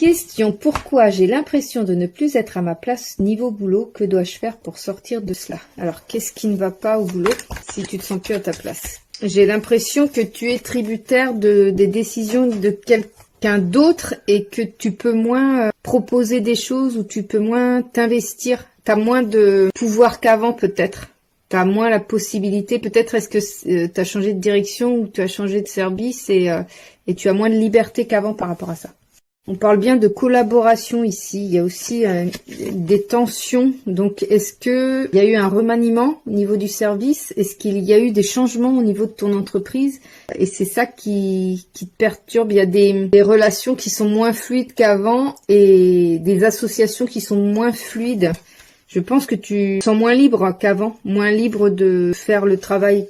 Question, pourquoi j'ai l'impression de ne plus être à ma place niveau boulot? Que dois-je faire pour sortir de cela? Alors, qu'est-ce qui ne va pas au boulot si tu te sens plus à ta place? J'ai l'impression que tu es tributaire des décisions de quelqu'un d'autre et que tu peux moins proposer des choses ou tu peux moins t'investir. Tu as moins de pouvoir qu'avant peut-être. Tu as moins la possibilité. Peut-être est-ce que tu as changé de direction ou tu as changé de service et tu as moins de liberté qu'avant par rapport à ça. On parle bien de collaboration ici. Il y a aussi des tensions. Donc, est-ce que il y a eu un remaniement au niveau du service? Est-ce qu'il y a eu des changements au niveau de ton entreprise? Et c'est ça qui te perturbe. Il y a des relations qui sont moins fluides qu'avant et des associations qui sont moins fluides. Je pense que tu te sens moins libre qu'avant, moins libre de faire le travail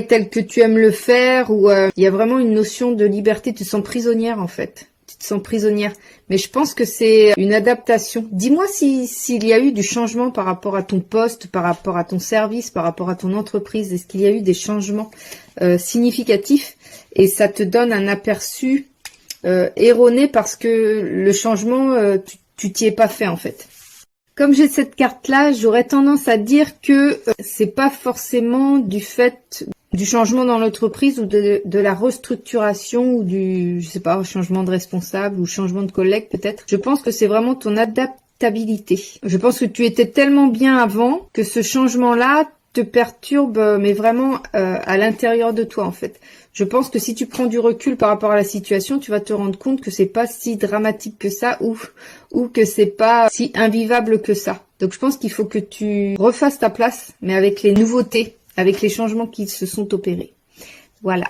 tel que tu aimes le faire, ou il y a vraiment une notion de liberté. Tu te sens prisonnière en fait. Tu te sens prisonnière. Mais je pense que c'est une adaptation. Dis-moi s'il y a eu du changement par rapport à ton poste, par rapport à ton service, par rapport à ton entreprise. Est-ce qu'il y a eu des changements significatifs? Et ça te donne un aperçu erroné parce que le changement, tu t'y es pas fait en fait. Comme j'ai cette carte-là, j'aurais tendance à dire que c'est pas forcément du fait du changement dans l'entreprise ou de la restructuration ou du, je sais pas, changement de responsable ou changement de collègue peut-être. Je pense que c'est vraiment ton adaptabilité. Je pense que tu étais tellement bien avant que ce changement-là te perturbe, mais vraiment à l'intérieur de toi en fait. Je pense que si tu prends du recul par rapport à la situation, tu vas te rendre compte que c'est pas si dramatique que ça ou que c'est pas si invivable que ça. Donc je pense qu'il faut que tu refasses ta place, mais avec les nouveautés, avec les changements qui se sont opérés. Voilà.